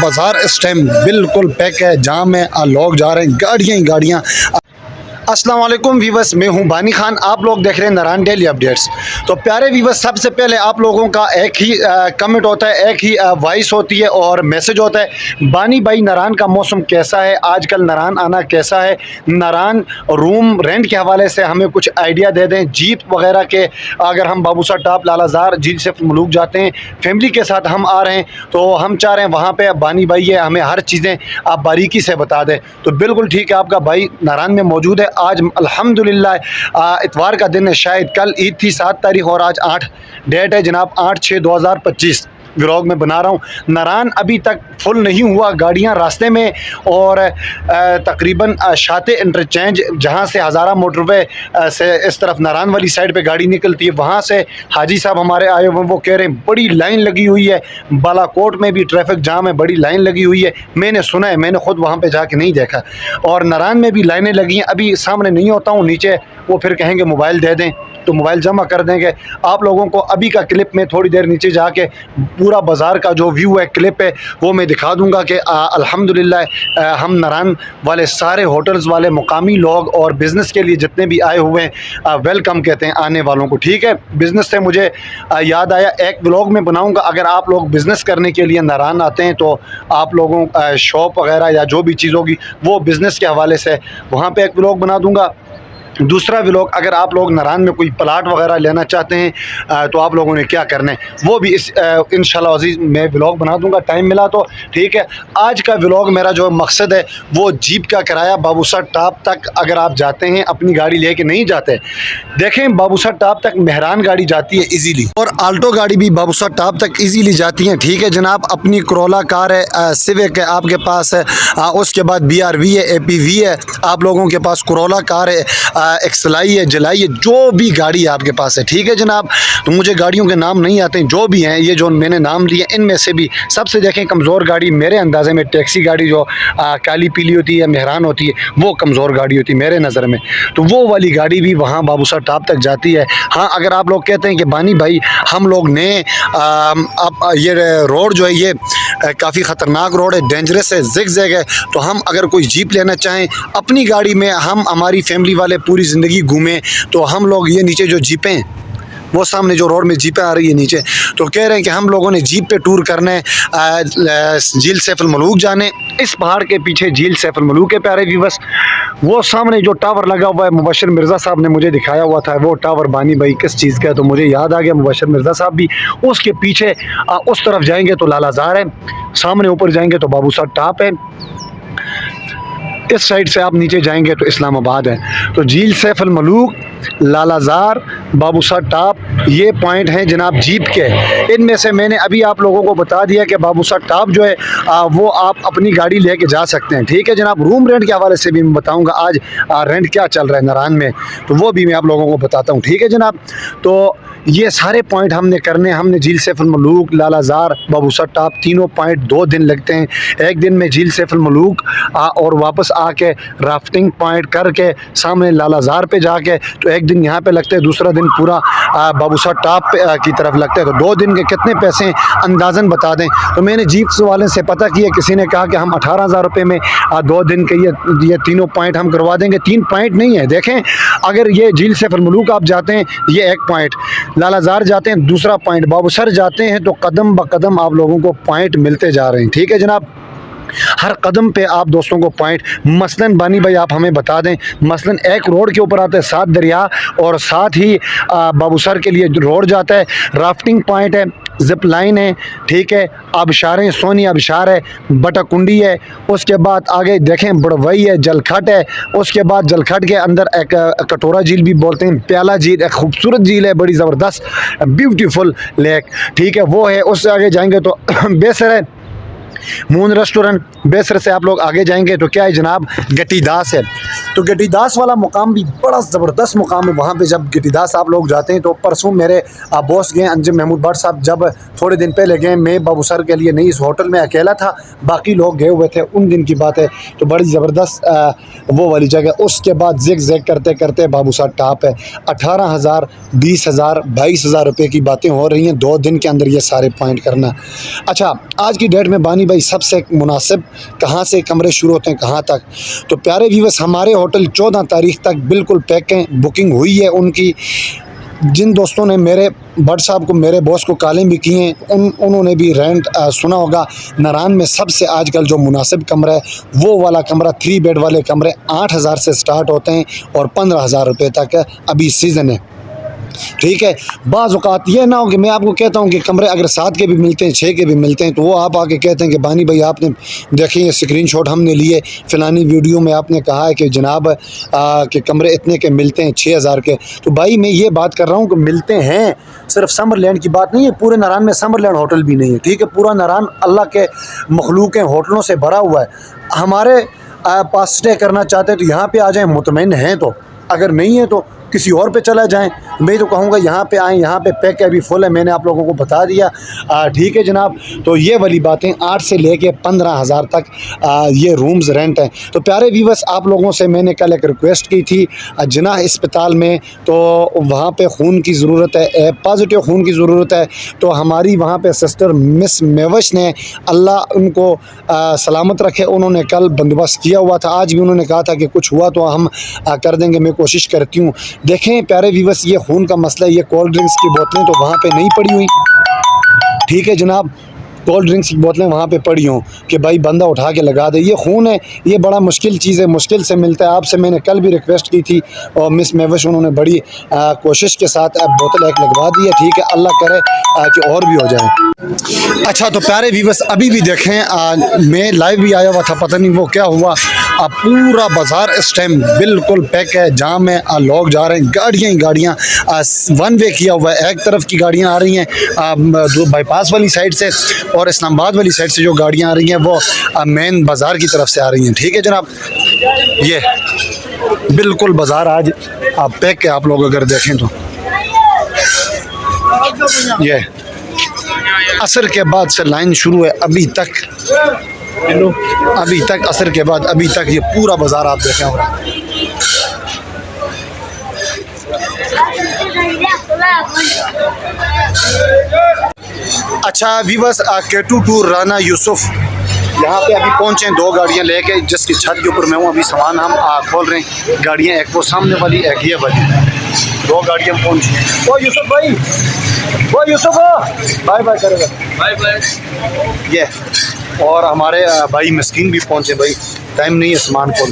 बाजार इस टाइम बिल्कुल पैक है, जाम है, लोग जा रहे हैं, गाड़ियाँ ही गाड़ियाँ। अस्सलाम वालेकुम वीवर्स, मैं हूं बानी खान, आप लोग देख रहे हैं नारान डेली अपडेट्स। तो प्यारे वीवर्स, सबसे पहले आप लोगों का एक ही कमेंट होता है, एक ही वॉइस होती है और मैसेज होता है, बानी भाई नारान का मौसम कैसा है, आजकल नारान आना कैसा है, नारान रूम रेंट के हवाले से हमें कुछ आइडिया दे दें। जीप वगैरह के अगर हम बाबूसा टॉप, लालाजार, झील सिर्फ मलूक जाते हैं, फैमिली के साथ हम आ रहे हैं, तो हम चाह रहे हैं वहाँ पर बानी भाई है हमें हर चीज़ें आप बारीकी से बता दें। तो बिल्कुल ठीक है, आपका भाई नारान में मौजूद है। आज अल्हम्दुलिल्लाह इतवार का दिन है, शायद कल ईद थी 7 तारीख और आज 8 डेट है जनाब, 8/6/2025 व्लॉग में बना रहा हूँ। नारान अभी तक फुल नहीं हुआ, गाड़ियाँ रास्ते में और तकरीबन शाते इंटरचेंज जहाँ से हज़ारा मोटरवे से इस तरफ नारान वाली साइड पे गाड़ी निकलती है, वहाँ से हाजी साहब हमारे आए हुए, वो कह रहे हैं बड़ी लाइन लगी हुई है, बालाकोट में भी ट्रैफिक जाम है, बड़ी लाइन लगी हुई है। मैंने सुना है, मैंने ख़ुद वहाँ पे जाके नहीं देखा, और नारान में भी लाइनें लगी हैं। अभी सामने नहीं होता हूँ, नीचे वो फिर कहेंगे मोबाइल दे दें तो मोबाइल जमा कर देंगे आप लोगों को। अभी का क्लिप में थोड़ी देर नीचे जाके पूरा बाज़ार का जो व्यू है, क्लिप है, वो मैं दिखा दूंगा कि अल्हम्दुलिल्लाह हम नारान वाले सारे होटल्स वाले मुकामी लोग और बिज़नेस के लिए जितने भी आए हुए हैं वेलकम कहते हैं आने वालों को। ठीक है, बिज़नेस से मुझे याद आया, एक व्लॉग में बनाऊंगा, अगर आप लोग बिज़नेस करने के लिए नारान आते हैं तो आप लोगों शॉप वगैरह या जो भी चीज़ होगी वो बिज़नेस के हवाले से वहाँ पर एक व्लॉग बना दूँगा। दूसरा व्लॉग, अगर आप लोग नारान में कोई प्लाट वगैरह लेना चाहते हैं तो आप लोगों ने क्या करना है, वो भी इस इंशाल्लाह अज़ीज़ मैं व्लॉग बना दूंगा, टाइम मिला तो। ठीक है, आज का व्लॉग मेरा जो मकसद है वो जीप का किराया बाबूसा टॉप तक अगर आप जाते हैं, अपनी गाड़ी लेके नहीं जाते, देखें बाबूसा टॉप तक मेहरान गाड़ी जाती है इजीली, और आल्टो गाड़ी भी बाबूसा टॉप तक इजीली जाती हैं। ठीक है जनाब, अपनी करोला कार है, सिविक है आपके पास है, उसके बाद BRV है, APV है, आप लोगों के पास करोला कार है, एक्सलाई है, जलाई है, जो भी गाड़ी आपके पास है। ठीक है जनाब, तो मुझे गाड़ियों के नाम नहीं आते हैं, जो भी हैं ये जो मैंने नाम लिए, इनमें से भी सबसे देखें कमज़ोर गाड़ी मेरे अंदाज़े में टैक्सी गाड़ी जो काली पीली होती है, मेहरान होती है, वो कमज़ोर गाड़ी होती है मेरे नज़र में, तो वो वाली गाड़ी भी वहाँ बाबूसा टॉप तक जाती है। हाँ, अगर आप लोग कहते हैं कि बानी भाई हम लोग ने अब ये रोड जो है ये काफ़ी ख़तरनाक रोड है, डेंजरस है, ज़िग-ज़ैग है, तो हम अगर कोई जीप लेना चाहें अपनी गाड़ी में, हम हमारी फैमिली वाले पूरी ज़िंदगी घूमें, तो हम लोग ये नीचे जो जीपें, वो सामने जो रोड में जीपें आ रही है नीचे, तो कह रहे हैं कि हम लोगों ने जीप पे टूर करना है, झील सैफ मलूक जाने। इस पहाड़ के पीछे झील सैफ मलूक है प्यारे व्यूअर्स, वो सामने जो टावर लगा हुआ है, मुबशर मिर्ज़ा साहब ने मुझे दिखाया हुआ था वो टावर, बानी भाई किस चीज़ का है, तो मुझे याद आ गया मुबशर मिर्ज़ा साहब भी। उसके पीछे उस तरफ जाएंगे तो लालाजार है, सामने ऊपर जाएंगे तो बाबूसा टॉप है, इस साइड से आप नीचे जाएंगे तो इस्लामाबाद है। तो झील सैफ मलूक, लालाजार, बाबूसा टॉप, ये पॉइंट हैं जनाब जीप के। इनमें से मैंने अभी आप लोगों को बता दिया कि बाबूसा टॉप जो है वो आप अपनी गाड़ी लेके जा सकते हैं। ठीक है जनाब, रूम रेंट के हवाले से भी मैं बताऊंगा आज रेंट क्या चल रहा है नारान में, तो वो भी मैं आप लोगों को बताता हूँ। ठीक है जनाब, तो ये सारे पॉइंट हमने करने, हमने झील सैफ मलूक, लालाजार, बाबूसा टॉप, तीनों पॉइंट 2 दिन लगते हैं। एक दिन में झील सैफ मलूक और वापस आके राफ्टिंग पॉइंट करके सामने लालाजार पे जाके, तो एक दिन यहाँ पे लगते हैं, दूसरा दिन पूरा बाबूसा टॉप की तरफ लगता है। तो 2 दिन के कितने पैसे अंदाज़न बता दें। तो मैंने जीप वाले से पता किया, किसी ने कहा कि हम 18,000 रुपये में 2 दिन के ये तीनों पॉइंट हम करवा देंगे। 3 पॉइंट नहीं है, देखें, अगर ये झील सैफ मलूक आप जाते हैं ये 1 पॉइंट, लालाजार जाते हैं दूसरा पॉइंट, बाबूसर जाते हैं, तो कदम ब कदम आप लोगों को पॉइंट मिलते जा रहे हैं। ठीक है जनाब, हर कदम पे आप दोस्तों को पॉइंट, मसलन बानी भाई आप हमें बता दें, मसलन एक रोड के ऊपर आता है 7 दरिया, और साथ ही बाबूसर के लिए रोड जाता है, राफ्टिंग पॉइंट है, जिप लाइन है, ठीक है, आबशारें, सोनी आबशार है, बटाकुंडी है, उसके बाद आगे देखें बड़वई है, जलखट है, उसके बाद जलखट के अंदर एक कटोरा झील भी बोलते हैं, प्याला झील, एक खूबसूरत झील है, बड़ी ज़बरदस्त ब्यूटीफुल लेक, ठीक है, वो है। उससे आगे जाएंगे तो बेसर है, मून रेस्टोरेंट। बेसर से आप लोग आगे जाएंगे तो क्या है जनाब, गटीदास है। तो गटीदास वाला मुकाम भी बड़ा ज़बरदस्त मुकाम है। वहाँ पे जब गटीदास आप लोग जाते हैं तो परसों मेरे बॉस गए अंजुम महमूद भट्ट साहब, जब थोड़े दिन पहले गए, मैं बाबूसर के लिए नहीं इस होटल में अकेला था, बाकी लोग गए हुए थे, उन दिन की बात है। तो बड़ी ज़बरदस्त वो वाली जगह। उसके बाद जिग जैग करते करते बाबूसर टॉप है। 18,000, 20,000, 22,000 रुपये की बातें हो रही हैं 2 दिन के अंदर ये सारे पॉइंट करना। अच्छा, आज की डेट में बानी बानी भाई सबसे मुनासिब कहाँ से कमरे शुरू होते हैं कहाँ तक। तो प्यारे व्यूअर्स, हमारे होटल 14 तारीख तक बिल्कुल पैक हैं, बुकिंग हुई है उनकी। जिन दोस्तों ने मेरे भट्ट साहब को, मेरे बॉस को कॉलें भी की हैं, उन्होंने भी रेंट सुना होगा। नारान में सबसे आजकल जो मुनासिब कमरा है वो वाला कमरा, 3 बेड वाले कमरे 8,000 से स्टार्ट होते हैं और 15,000 रुपये तक अभी सीज़न है, ठीक है। बाज़ औक़ात ये ना हो कि मैं आपको कहता हूँ कि कमरे अगर 7 के भी मिलते हैं, 6 के भी मिलते हैं, तो वो आप आके कहते हैं कि बानी भाई आपने देखें ये स्क्रीनशॉट हमने लिए, फ़लानी वीडियो में आपने कहा है कि जनाब कि कमरे इतने के मिलते हैं 6,000 के। तो भाई मैं ये बात कर रहा हूँ कि मिलते हैं, सिर्फ समरलैंड की बात नहीं है, पूरे नारान में समरलैंड होटल भी नहीं है, ठीक है। पूरा नारान अल्लाह के मखलूक हैं, होटलों से भरा हुआ है। हमारे पास स्टे करना चाहते हैं तो यहाँ पे आ जाएं, मुतमईन हैं तो, अगर नहीं है तो किसी और पे चला जाएं। मैं तो कहूँगा यहाँ पे आएँ, यहाँ पे पैक है, अभी फुल है, मैंने आप लोगों को बता दिया, ठीक है जनाब। तो ये वाली बातें 8 से लेके 15,000 तक ये रूम्स रेंट हैं। तो प्यारे व्यूअर्स, आप लोगों से मैंने कल एक रिक्वेस्ट की थी जिन्ना अस्पताल में, तो वहाँ पे खून की ज़रूरत है, पॉजिटिव खून की ज़रूरत है। तो हमारी वहाँ पे सिस्टर मिस मेवश ने, अल्लाह उनको सलामत रखे, उन्होंने कल बंदोबस्त किया हुआ था। आज भी उन्होंने कहा था कि कुछ हुआ तो हम कर देंगे, मैं कोशिश करती हूँ। देखें प्यारे व्यूअर्स, ये खून का मसला, ये कोल्ड ड्रिंक्स की बोतलें तो वहाँ पे नहीं पड़ी हुई, ठीक है जनाब। कोल्ड ड्रिंक्स की बोतलें वहाँ पे पड़ी हों कि भाई बंदा उठा के लगा दे, ये खून है, ये बड़ा मुश्किल चीज़ है, मुश्किल से मिलता है। आपसे मैंने कल भी रिक्वेस्ट की थी और मिस मेवश उन्होंने बड़ी कोशिश के साथ बोतल एक लगवा दी है, ठीक है। अल्लाह करे कि और भी हो जाए। अच्छा तो प्यारे व्यूअर्स, अभी भी देखें मैं लाइव भी आया हुआ था, पता नहीं वो क्या हुआ, पूरा बाज़ार इस टाइम बिल्कुल पैक है, जाम है, लोग जा रहे हैं, गाड़ियाँ ही गाड़ियाँ, 1 वे किया हुआ है। एक तरफ की गाड़ियाँ आ रही हैं बाईपास वाली साइड से, और इस्लामाबाद वाली साइड से जो गाड़ियाँ आ रही हैं वो मेन बाज़ार की तरफ से आ रही हैं, ठीक है जनाब। ये बिल्कुल बाज़ार आज पैक है, आप लोग अगर देखें तो ये असर के बाद से लाइन शुरू है अभी तक, असर के बाद अभी तक ये पूरा बाज़ार आप देखें हो रहा है। अच्छा viewers, K2 tour Rana Yusuf यहाँ पे अभी पहुँचे हैं, 2 गाड़ियाँ लेके, जिसकी छत के ऊपर मैं हूँ। अभी सामान हम खोल रहे हैं, गाड़ियाँ एक वो सामने वाली, एक ये वाली, 2 गाड़ियाँ पहुँची हैं। वो यूसुफ भाई, वो यूसुफ बाय बाय करेगा, बाय बाय। ये और हमारे भाई मस्कीन भी पहुँचे, भाई टाइम नहीं है सामान खोल।